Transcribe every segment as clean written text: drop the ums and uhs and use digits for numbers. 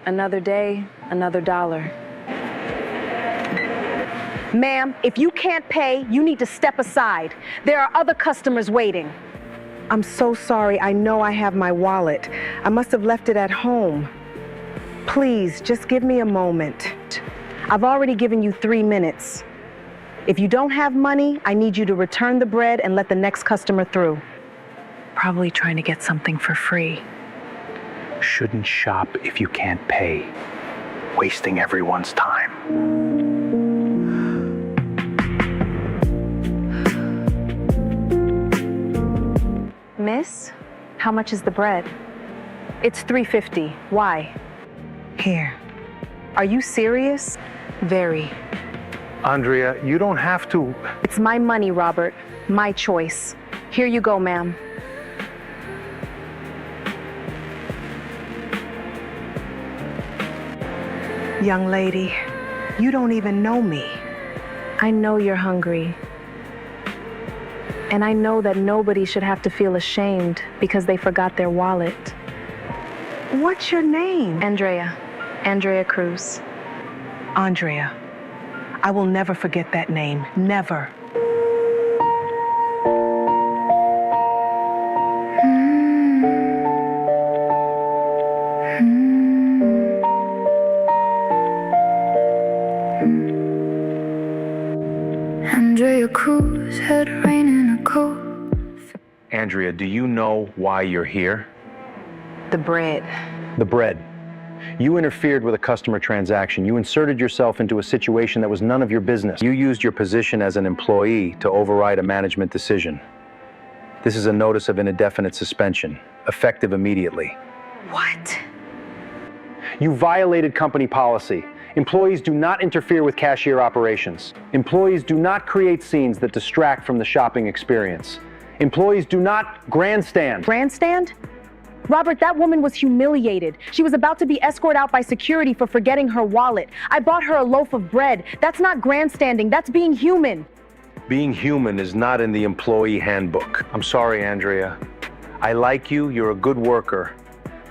Another day, another dollar. Ma'am, if you can't pay, you need to step aside. There are other customers waiting. I'm so sorry. I know I have my wallet. I must have left it at home. Please, just give me a moment. I've already given you 3 minutes. If you don't have money, I need you to return the bread and let the next customer through. Probably trying to get something for free. Shouldn't shop if you can't pay. Wasting everyone's time. Miss, how much is the bread? It's $3.50. Why? Here. Are you serious? Very. Andrea, you don't have to. It's my money, Robert. My choice. Here you go, ma'am. Young lady, you don't even know me. I know you're hungry. And I know that nobody should have to feel ashamed because they forgot their wallet. What's your name? Andrea Cruz. Andrea. I will never forget that name. Never. Andrea Cruz had rain in a coat. Andrea, do you know why you're here? The bread. The bread. You interfered with a customer transaction. You inserted yourself into a situation that was none of your business. You used your position as an employee to override a management decision. This is a notice of an indefinite suspension, effective immediately. What? You violated company policy. Employees do not interfere with cashier operations. Employees do not create scenes that distract from the shopping experience. Employees do not grandstand. Grandstand? Robert, that woman was humiliated. She was about to be escorted out by security for forgetting her wallet. I bought her a loaf of bread. That's not grandstanding, that's being human. Being human is not in the employee handbook. I'm sorry, Andrea. I like you, you're a good worker,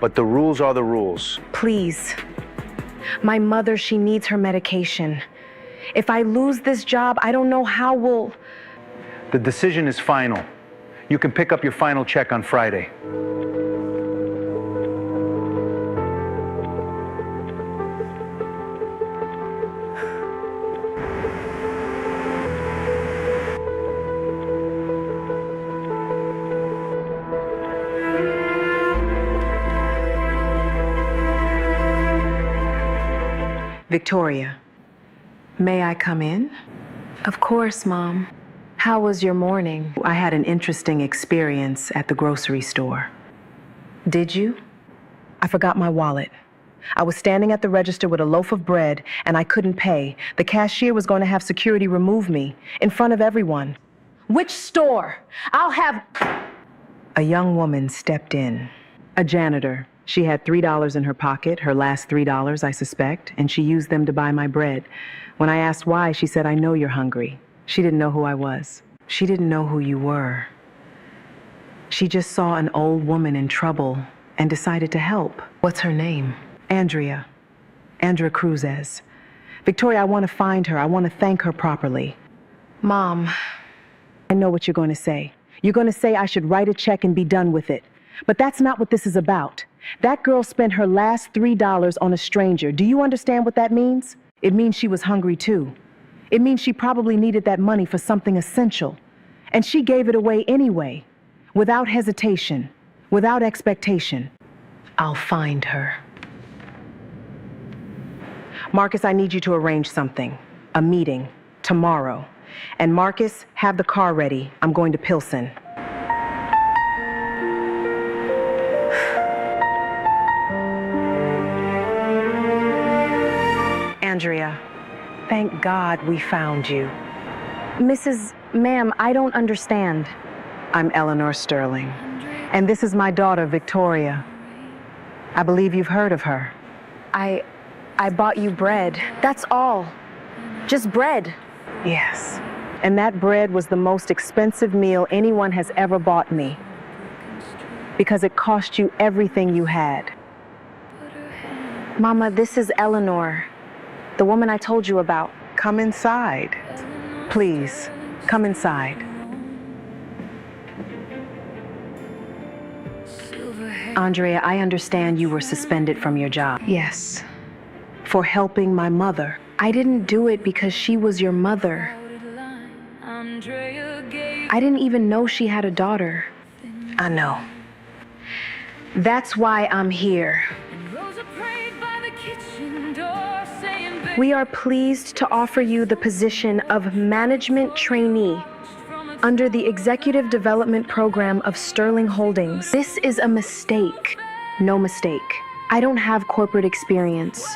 but the rules are the rules. Please. My mother, she needs her medication. If I lose this job, I don't know how we'll... The decision is final. You can pick up your final check on Friday. Victoria, may I come in? Of course, Mom. How was your morning? I had an interesting experience at the grocery store. Did you? I forgot my wallet. I was standing at the register with a loaf of bread and I couldn't pay. The cashier was going to have security remove me in front of everyone. Which store? I'll have... A young woman stepped in. A janitor. She had $3 in her pocket, her last $3, I suspect, and she used them to buy my bread. When I asked why, she said, "I know you're hungry." She didn't know who I was. She didn't know who you were. She just saw an old woman in trouble and decided to help. What's her name? Andrea Cruzes. Victoria, I want to find her. I want to thank her properly. Mom. I know what you're going to say. You're going to say I should write a check and be done with it. But that's not what this is about. That girl spent her last $3 on a stranger. Do you understand what that means? It means she was hungry too. It means she probably needed that money for something essential. And she gave it away anyway, without hesitation, without expectation. I'll find her. Marcus, I need you to arrange something. A meeting, tomorrow. And Marcus, have the car ready. I'm going to Pilsen. Andrea, thank God we found you. Ma'am, I don't understand. I'm Eleanor Sterling, and this is my daughter, Victoria. I believe you've heard of her. I bought you bread. That's all. Just bread. Yes, and that bread was the most expensive meal anyone has ever bought me, because it cost you everything you had. Mama, this is Eleanor, the woman I told you about. Come inside. Please, come inside. Andrea, I understand you were suspended from your job. Yes. For helping my mother. I didn't do it because she was your mother. I didn't even know she had a daughter. I know. That's why I'm here. We are pleased to offer you the position of management trainee under the Executive Development Program of Sterling Holdings. This is a mistake. No mistake. I don't have corporate experience.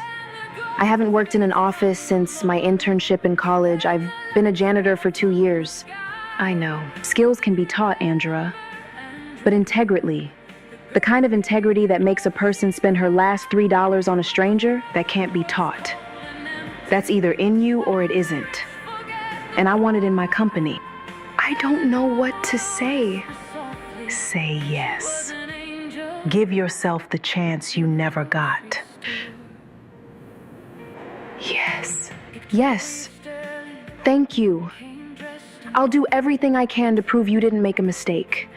I haven't worked in an office since my internship in college. I've been a janitor for 2 years. I know. Skills can be taught, Andrea. But integrity, the kind of integrity that makes a person spend her last $3 on a stranger, that can't be taught. That's either in you or it isn't. And I want it in my company. I don't know what to say. Say yes. Give yourself the chance you never got. Yes. Yes. Thank you. I'll do everything I can to prove you didn't make a mistake.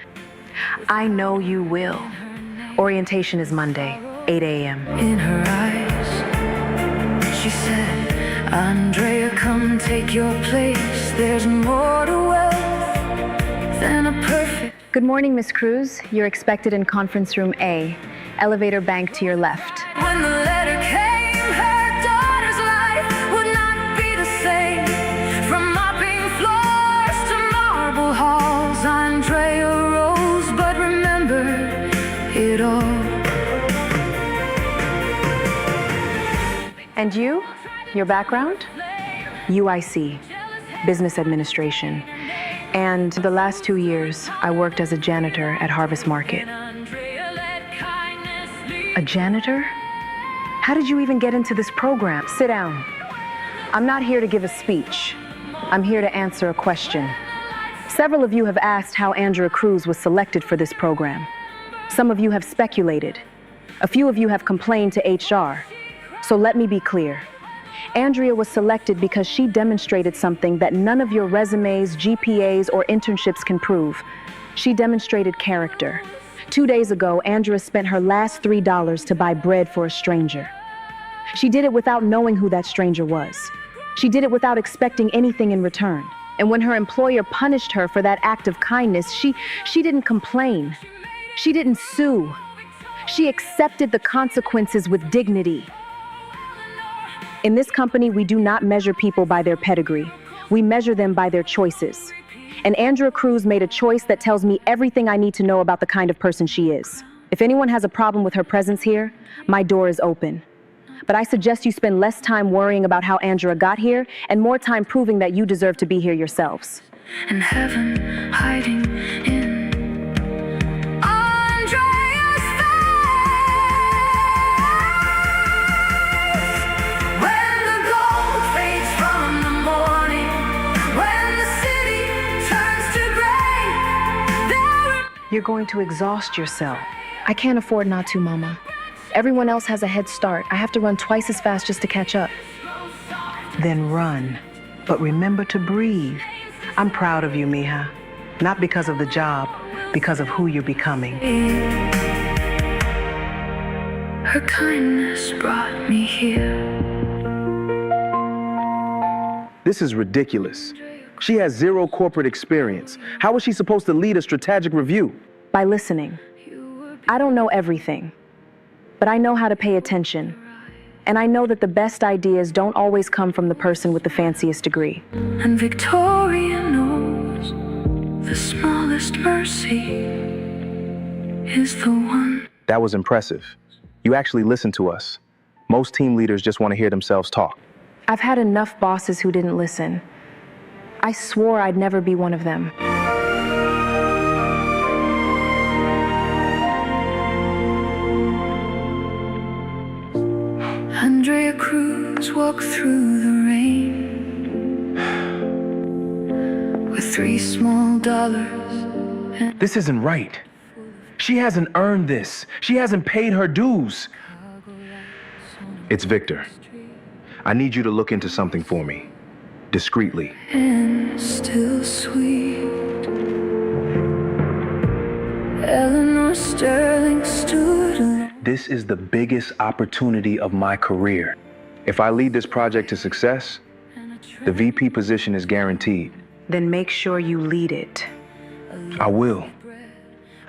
I know you will. Orientation is Monday, 8 a.m. In her eyes, she said, Andrea, come take your place. There's more to wealth than a perfect. Good morning, Miss Cruz. You're expected in conference room A. Elevator bank to your left. When the letter came, her daughter's life would not be the same. From mopping floors to marble halls, Andrea rose, but remembered it all. And you? Your background? UIC, Business Administration. And the last 2 years, I worked as a janitor at Harvest Market. A janitor? How did you even get into this program? Sit down. I'm not here to give a speech. I'm here to answer a question. Several of you have asked how Andrea Cruz was selected for this program. Some of you have speculated. A few of you have complained to HR. So let me be clear. Andrea was selected because she demonstrated something that none of your resumes, GPAs, or internships can prove. She demonstrated character. 2 days ago, Andrea spent her last $3 to buy bread for a stranger. She did it without knowing who that stranger was. She did it without expecting anything in return. And when her employer punished her for that act of kindness, she didn't complain. She didn't sue. She accepted the consequences with dignity. In this company, we do not measure people by their pedigree. We measure them by their choices. And Andrea Cruz made a choice that tells me everything I need to know about the kind of person she is. If anyone has a problem with her presence here, my door is open. But I suggest you spend less time worrying about how Andrea got here and more time proving that you deserve to be here yourselves. And heaven hiding in Andrea's face. When the gold fades from the morning, when the city turns to gray, You're going to exhaust yourself. I can't afford not to, Mama. Everyone else has a head start. I have to run twice as fast just to catch up. Then run. But remember to breathe. I'm proud of you, Mija. Not because of the job, because of who you're becoming. her kindness brought me here. This is ridiculous. She has zero corporate experience. How is she supposed to lead a strategic review? By listening. I don't know everything, but I know how to pay attention. And I know that the best ideas don't always come from the person with the fanciest degree. And Victoria knows the smallest mercy is the one. That was impressive. You actually listened to us. Most team leaders just want to hear themselves talk. I've had enough bosses who didn't listen. I swore I'd never be one of them. Andrea Cruz walked through the rain with $3 small. This isn't right. She hasn't earned this. She hasn't paid her dues. It's Victor. I need you to look into something for me, discreetly. And still sweet. Eleanor Sterling stood alone. This is the biggest opportunity of my career. If I lead this project to success, the VP position is guaranteed. Then make sure you lead it. I will.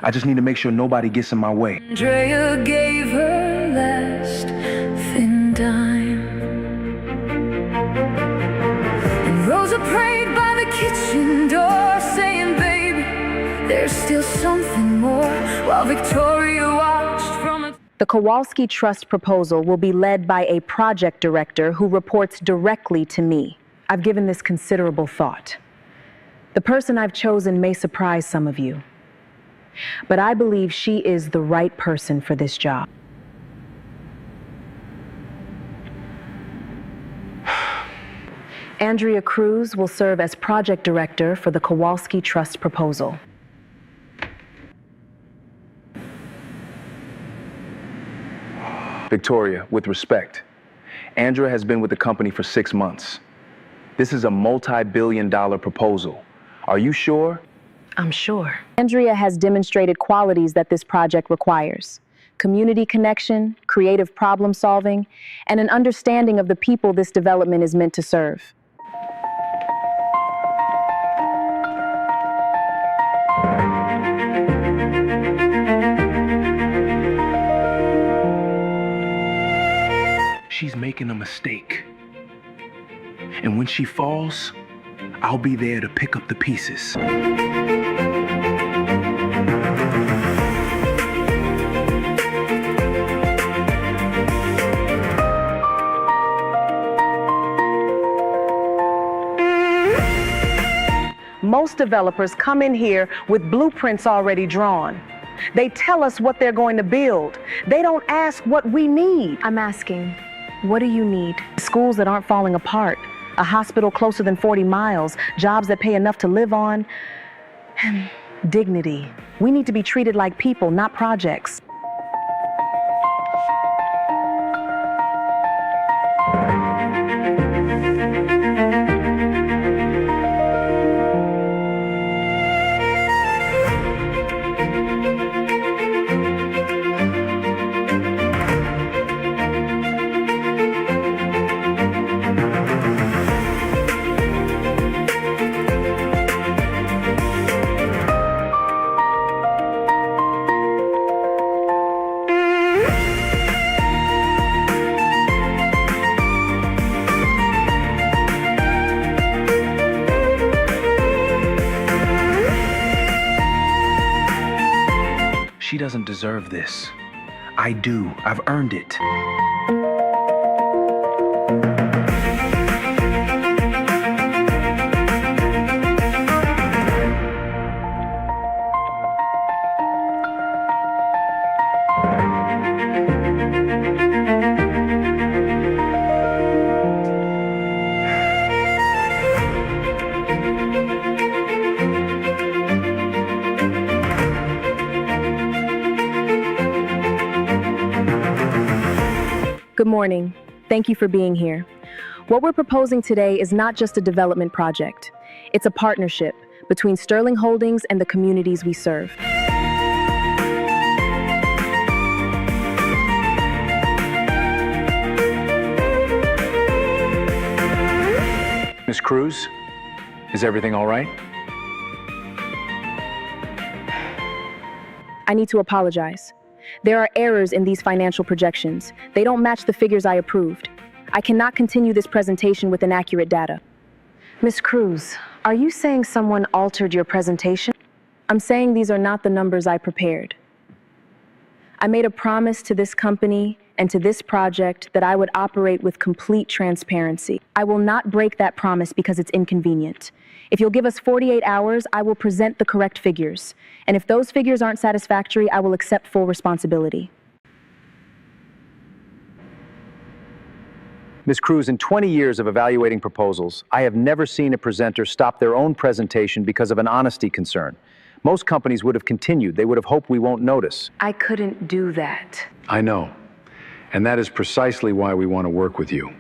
I just need to make sure nobody gets in my way. Andrea gave her last thin dime. And Rosa prayed by the kitchen door, saying, baby, there's still something more, while Victoria watched from a... The Kowalski Trust proposal will be led by a project director who reports directly to me. I've given this considerable thought. The person I've chosen may surprise some of you, but I believe she is the right person for this job. Andrea Cruz will serve as project director for the Kowalski Trust proposal. Victoria, with respect, Andrea has been with the company for 6 months. This is a multi-billion-dollar proposal. Are you sure? I'm sure. Andrea has demonstrated qualities that this project requires: community connection, creative problem solving, and an understanding of the people this development is meant to serve. She's making a mistake. And when she falls, I'll be there to pick up the pieces. Most developers come in here with blueprints already drawn. They tell us what they're going to build. They don't ask what we need. I'm asking, what do you need? Schools that aren't falling apart, a hospital closer than 40 miles, jobs that pay enough to live on, and dignity. We need to be treated like people, not projects. She doesn't deserve this. I do. I've earned it. Good morning. Thank you for being here. What we're proposing today is not just a development project. It's a partnership between Sterling Holdings and the communities we serve. Miss Cruz, is everything all right? I need to apologize. There are errors in these financial projections. They don't match the figures I approved. I cannot continue this presentation with inaccurate data. Ms. Cruz, are you saying someone altered your presentation? I'm saying these are not the numbers I prepared. I made a promise to this company and to this project that I would operate with complete transparency. I will not break that promise because it's inconvenient. If you'll give us 48 hours, I will present the correct figures. And if those figures aren't satisfactory, I will accept full responsibility. Ms. Cruz, in 20 years of evaluating proposals, I have never seen a presenter stop their own presentation because of an honesty concern. Most companies would have continued. They would have hoped we won't notice. I couldn't do that. I know. And that is precisely why we want to work with you.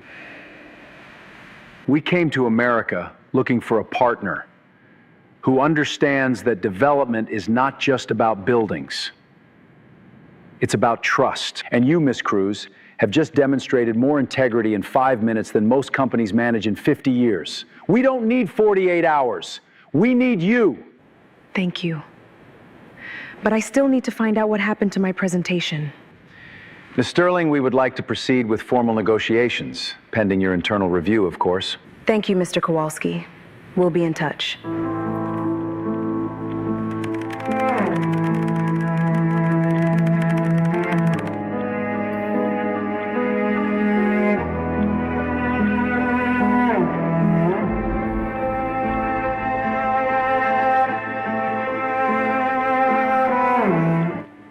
We came to America looking for a partner who understands that development is not just about buildings. It's about trust. And you, Miss Cruz, have just demonstrated more integrity in 5 minutes than most companies manage in 50 years. We don't need 48 hours. We need you. Thank you. But I still need to find out what happened to my presentation. Ms. Sterling, we would like to proceed with formal negotiations, pending your internal review, of course. Thank you, Mr. Kowalski. We'll be in touch.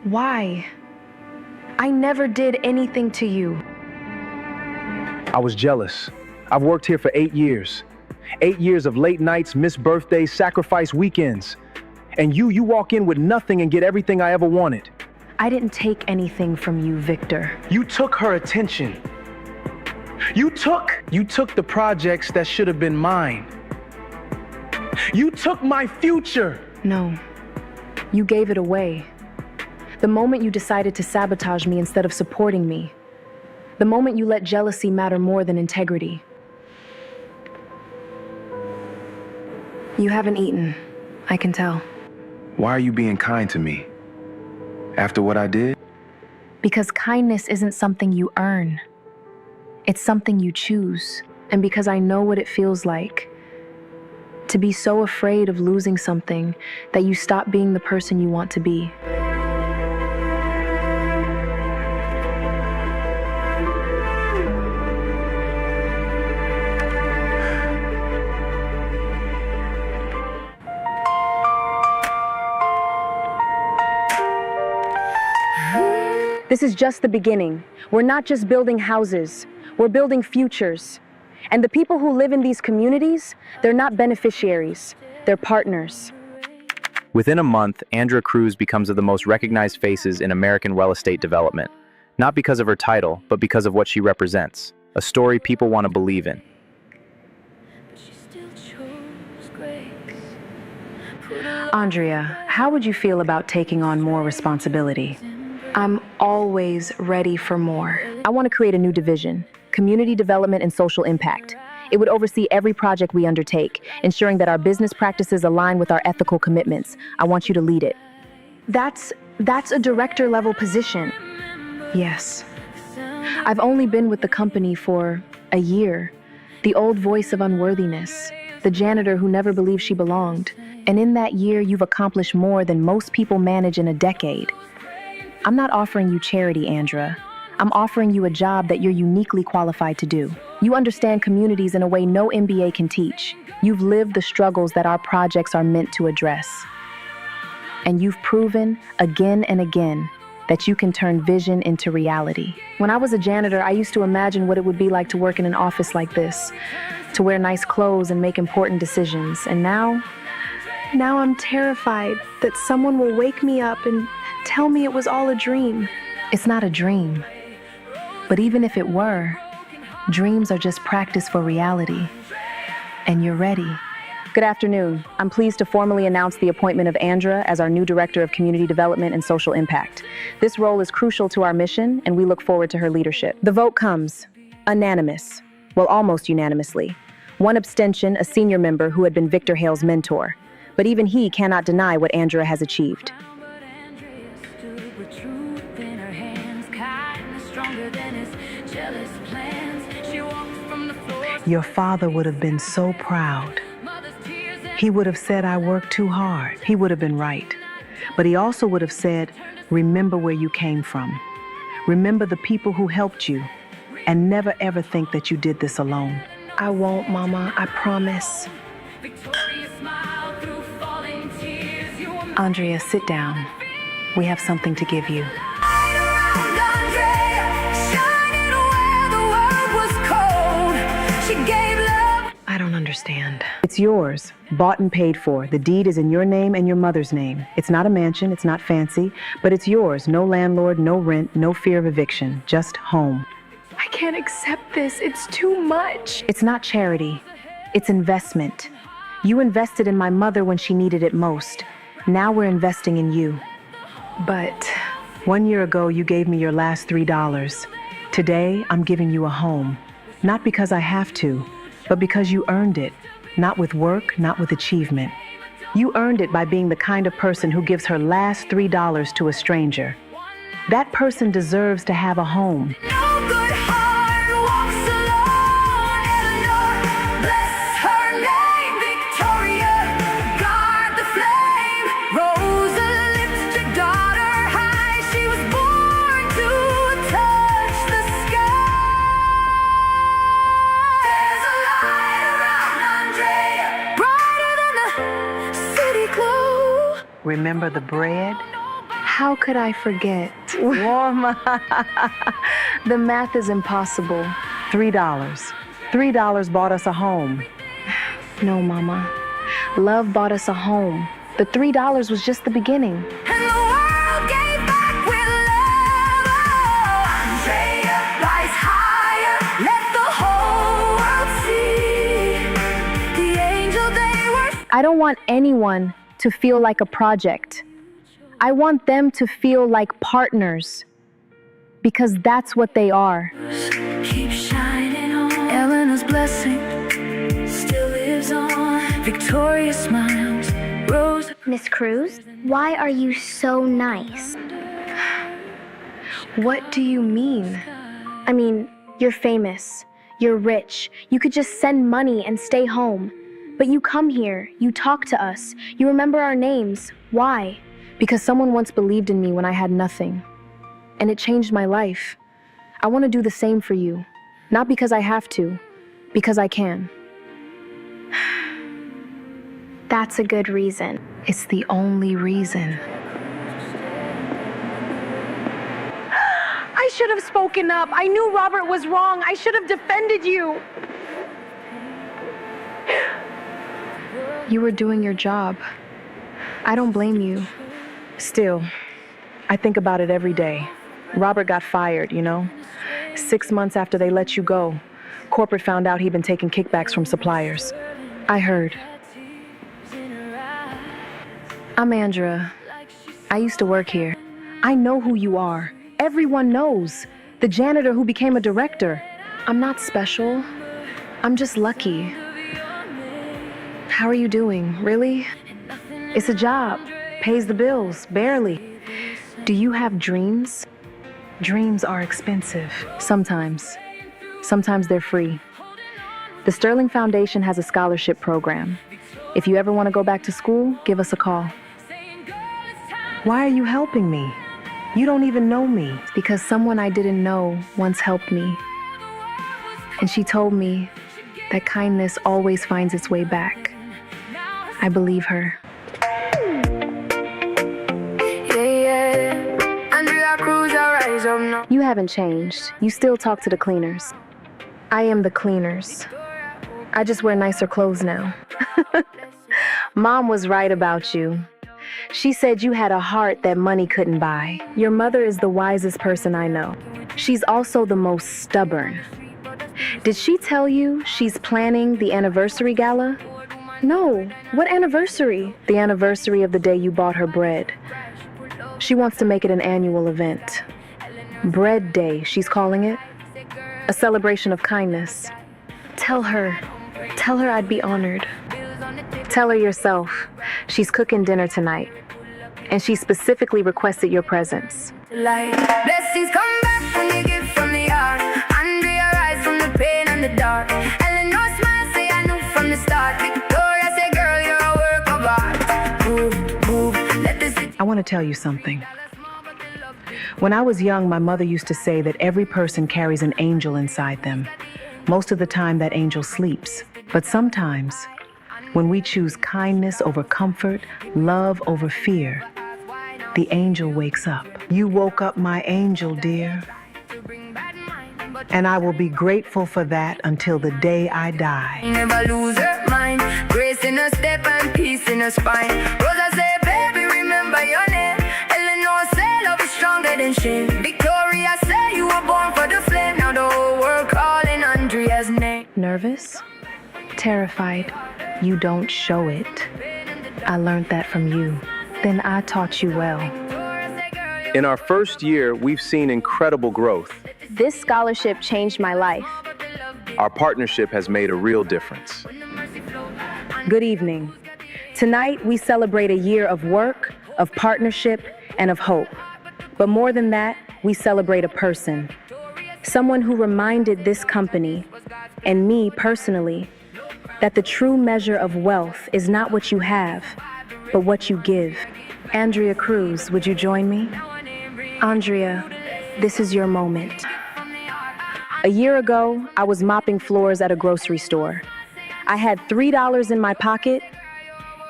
Why? I never did anything to you. I was jealous. I've worked here for 8 years. 8 years of late nights, missed birthdays, sacrifice weekends. And you walk in with nothing and get everything I ever wanted. I didn't take anything from you, Victor. You took her attention. You took the projects that should have been mine. You took my future. No, you gave it away. The moment you decided to sabotage me instead of supporting me. The moment you let jealousy matter more than integrity. You haven't eaten, I can tell. Why are you being kind to me? After what I did? Because kindness isn't something you earn. It's something you choose. And because I know what it feels like to be so afraid of losing something that you stop being the person you want to be. This is just the beginning. We're not just building houses, we're building futures. And the people who live in these communities, they're not beneficiaries, they're partners. Within a month, Andrea Cruz becomes one of the most recognized faces in American real estate development. Not because of her title, but because of what she represents. A story people want to believe in. Andrea, how would you feel about taking on more responsibility? I'm always ready for more. I want to create a new division, community development and social impact. It would oversee every project we undertake, ensuring that our business practices align with our ethical commitments. I want you to lead it. That's a director level position. Yes. I've only been with the company for a year. The old voice of unworthiness, the janitor who never believed she belonged. And in that year, you've accomplished more than most people manage in a decade. I'm not offering you charity, Andrea. I'm offering you a job that you're uniquely qualified to do. You understand communities in a way no MBA can teach. You've lived the struggles that our projects are meant to address. And you've proven again and again that you can turn vision into reality. When I was a janitor, I used to imagine what it would be like to work in an office like this, to wear nice clothes and make important decisions. And now I'm terrified that someone will wake me up and tell me it was all a dream. It's not a dream. But even if it were, dreams are just practice for reality. And you're ready. Good afternoon. I'm pleased to formally announce the appointment of Andrea as our new Director of Community Development and Social Impact. This role is crucial to our mission, and we look forward to her leadership. The vote comes unanimous. Well, almost unanimously. One abstention, a senior member who had been Victor Hale's mentor. But even he cannot deny what Andrea has achieved. Your father would have been so proud. He would have said I worked too hard. He would have been right. But he also would have said, remember where you came from. Remember the people who helped you. And never ever think that you did this alone. I won't, Mama, I promise. Andrea, sit down. We have something to give you. I don't understand. It's yours, bought and paid for. The deed is in your name and your mother's name. It's not a mansion, it's not fancy, but it's yours. No landlord, no rent, no fear of eviction, just home. I can't accept this. It's too much. It's not charity, it's investment. You invested in my mother when she needed it most. Now we're investing in you. But 1 year ago, you gave me your last $3. Today, I'm giving you a home. Not because I have to, but because you earned it. Not with work, not with achievement. You earned it by being the kind of person who gives her last $3 to a stranger. That person deserves to have a home. No good heart walks alone. Eleanor, bless her name. Victoria, guard the flame. Rosa, lipstick daughter, high. She was born to touch the sky. There's a light around Andrea, brighter than the city glow. Remember the bread? how could I forget? Warm. The math is impossible. $3. $3 bought us a home. No, Mama. Love bought us a home. The $3 was just the beginning. And the world gave back with love. Oh, Andrea rise higher. Let the whole world see the angel they were. I don't want anyone to feel like a project. I want them to feel like partners, because that's what they are. Keep shining on. Eleanor's blessing still lives on. Victoria smiles. Rose. Miss Cruz, why are you so nice? What do you mean? I mean, you're famous, you're rich, you could just send money and stay home. But you come here, you talk to us, you remember our names. Why? Because someone once believed in me when I had nothing, and it changed my life. I want to do the same for you, not because I have to, because I can. That's a good reason. It's the only reason. I should have spoken up. I knew Robert was wrong. I should have defended you. You were doing your job. I don't blame you. Still, I think about it every day. Robert got fired, you know? 6 months after they let you go, corporate found out he'd been taking kickbacks from suppliers. I heard. I'm Andrea. I used to work here. I know who you are. Everyone knows. The janitor who became a director. I'm not special. I'm just lucky. How are you doing? Really? It's a job. Pays the bills, barely. Do you have dreams? Dreams are expensive. Sometimes. Sometimes they're free. The Sterling Foundation has a scholarship program. If you ever want to go back to school, give us a call. Why are you helping me? You don't even know me. Because someone I didn't know once helped me. And she told me that kindness always finds its way back. I believe her. You haven't changed. You still talk to the cleaners. I am the cleaners. I just wear nicer clothes now. Mom was right about you. She said you had a heart that money couldn't buy. Your mother is the wisest person I know. She's also the most stubborn. Did she tell you she's planning the anniversary gala? No. What anniversary? The anniversary of the day you bought her bread. She wants to make it an annual event. Bread Day, she's calling it. A celebration of kindness. Tell her I'd be honored. Tell her yourself. She's cooking dinner tonight. And she specifically requested your presence. Blessings come back when you give from the heart. Andrea rise from the pain and the dark. Eleanor smile, say I knew from the start. Victoria say, girl, you're a work of art. Move, move, let this. I want to tell you something. When I was young, my mother used to say that every person carries an angel inside them. Most of the time, that angel sleeps. But sometimes, when we choose kindness over comfort, love over fear, the angel wakes up. You woke up my angel, dear. And I will be grateful for that until the day I die. Never lose her mind. Grace in a step and peace in a spine. Rosa say, baby, remember your name. Eleanor say, love is stronger than shame. Victoria say, you were born for the flame. Now the whole world calling Andrea's name. Nervous? Terrified? You don't show it. I learned that from you. Then I taught you well. In our first year, we've seen incredible growth. This scholarship changed my life. Our partnership has made a real difference. Good evening. Tonight, we celebrate a year of work, of partnership, and of hope. But more than that, we celebrate a person. Someone who reminded this company, and me personally, that the true measure of wealth is not what you have, but what you give. Andrea Cruz, would you join me? Andrea, this is your moment. A year ago, I was mopping floors at a grocery store. I had $3 in my pocket,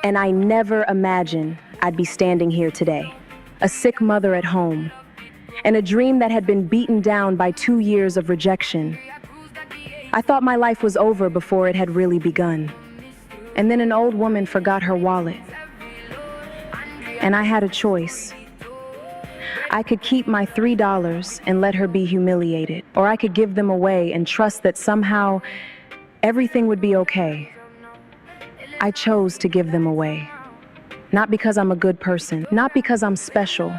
and I never imagined I'd be standing here today. A sick mother at home, and a dream that had been beaten down by 2 years of rejection. I thought my life was over before it had really begun. And then an old woman forgot her wallet. And I had a choice. I could keep my $3 and let her be humiliated, or I could give them away and trust that somehow everything would be okay. I chose to give them away. Not because I'm a good person, not because I'm special,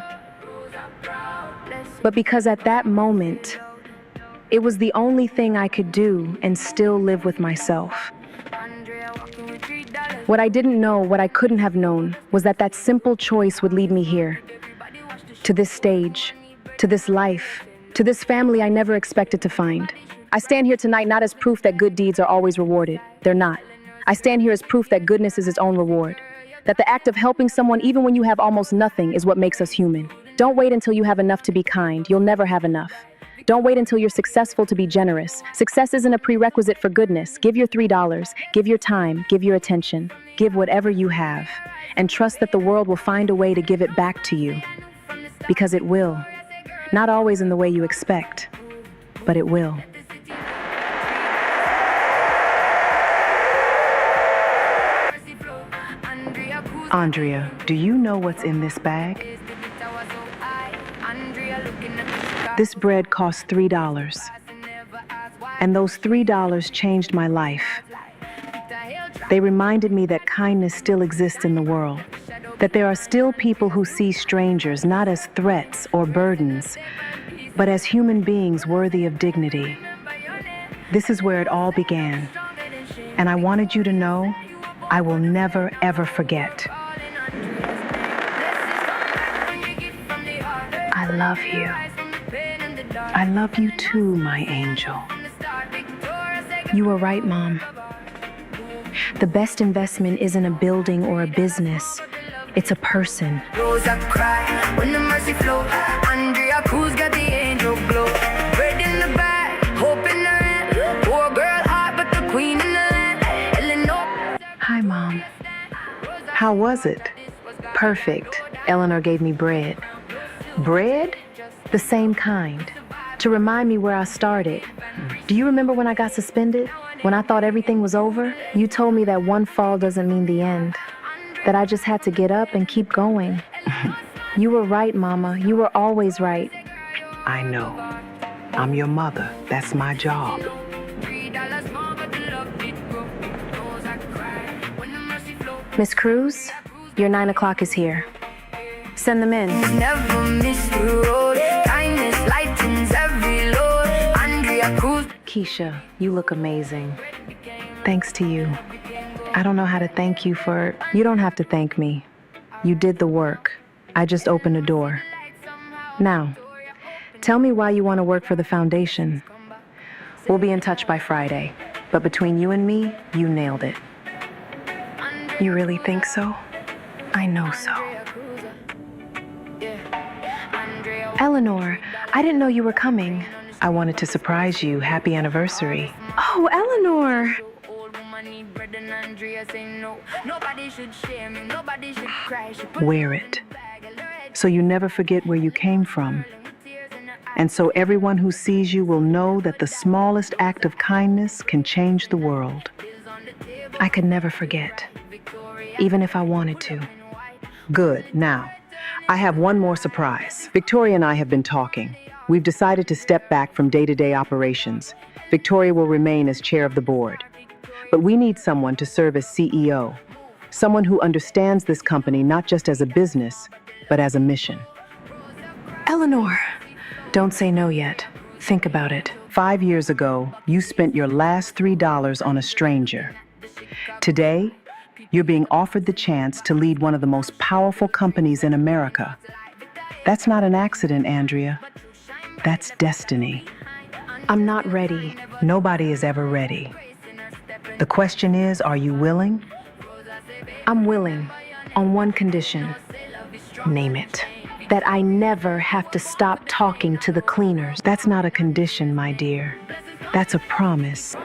but because at that moment, it was the only thing I could do and still live with myself. What I didn't know, what I couldn't have known, was that that simple choice would lead me here. To this stage, to this life, to this family I never expected to find. I stand here tonight not as proof that good deeds are always rewarded. They're not. I stand here as proof that goodness is its own reward. That the act of helping someone even when you have almost nothing is what makes us human. Don't wait until you have enough to be kind. You'll never have enough. Don't wait until you're successful to be generous. Success isn't a prerequisite for goodness. Give your $3, give your time, give your attention, give whatever you have, and trust that the world will find a way to give it back to you. Because it will. Not always in the way you expect, but it will. Andrea, do you know what's in this bag? This bread cost $3, and those $3 changed my life. They reminded me that kindness still exists in the world, that there are still people who see strangers not as threats or burdens, but as human beings worthy of dignity. This is where it all began, and I wanted you to know I will never, ever forget. I love you. I love you too, my angel. You were right, Mom. The best investment isn't a building or a business. It's a person. Rosa cry when the mercy flow. Andrea Cruz got the angel glow. Bread in the bag, hope in the hand. Poor girl heart, but the queen in the land. Eleanor. Hi, Mom. How was it? Perfect. Eleanor gave me bread. Bread? The same kind. To remind me where I started. Do you remember when I got suspended? When I thought everything was over? You told me that one fall doesn't mean the end. That I just had to get up and keep going. You were right, Mama. You were always right. I know. I'm your mother. That's my job. Miss Cruz, your 9 o'clock is here. Send them in. Never miss the road. Kindness lightens every load. Andrea Cruz. Keisha, you look amazing. Thanks to you. I don't know how to thank you for... You don't have to thank me. You did the work. I just opened a door. Now, tell me why you want to work for the foundation. We'll be in touch by Friday. But between you and me, you nailed it. You really think so? I know so. Eleanor, I didn't know you were coming. I wanted to surprise you. Happy anniversary. Oh, Eleanor! Wear it, so you never forget where you came from. And so everyone who sees you will know that the smallest act of kindness can change the world. I could never forget, even if I wanted to. Good. Now, I have one more surprise. Victoria and I have been talking. We've decided to step back from day-to-day operations. Victoria will remain as chair of the board. But we need someone to serve as CEO. Someone who understands this company not just as a business, but as a mission. Eleanor, don't say no yet. Think about it. 5 years ago, you spent your last $3 on a stranger. Today, you're being offered the chance to lead one of the most powerful companies in America. That's not an accident, Andrea. That's destiny. I'm not ready. Nobody is ever ready. The question is, are you willing? I'm willing, on one condition. Name it. That I never have to stop talking to the cleaners. That's not a condition, my dear. That's a promise.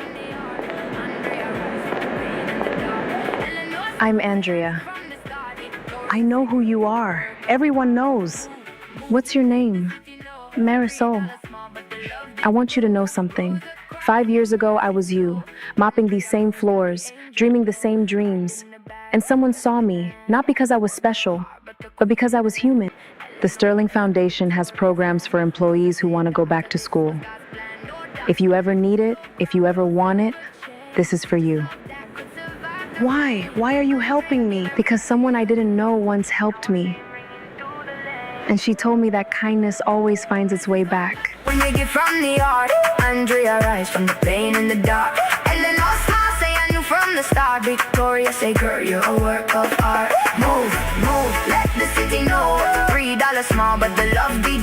I'm Andrea. I know who you are. Everyone knows. What's your name? Marisol. I want you to know something. 5 years ago, I was you, mopping these same floors, dreaming the same dreams. And someone saw me, not because I was special, but because I was human. The Sterling Foundation has programs for employees who want to go back to school. If you ever need it, if you ever want it, this is for you. Why? Why are you helping me? Because someone I didn't know once helped me. And she told me that kindness always finds its way back. When you get from the art, Andrea rise from the pain in the dark. And then all smile say I knew from the start. Victoria say, girl, you're a work of art. Move, move, let the city know. $3 small, but the love deep.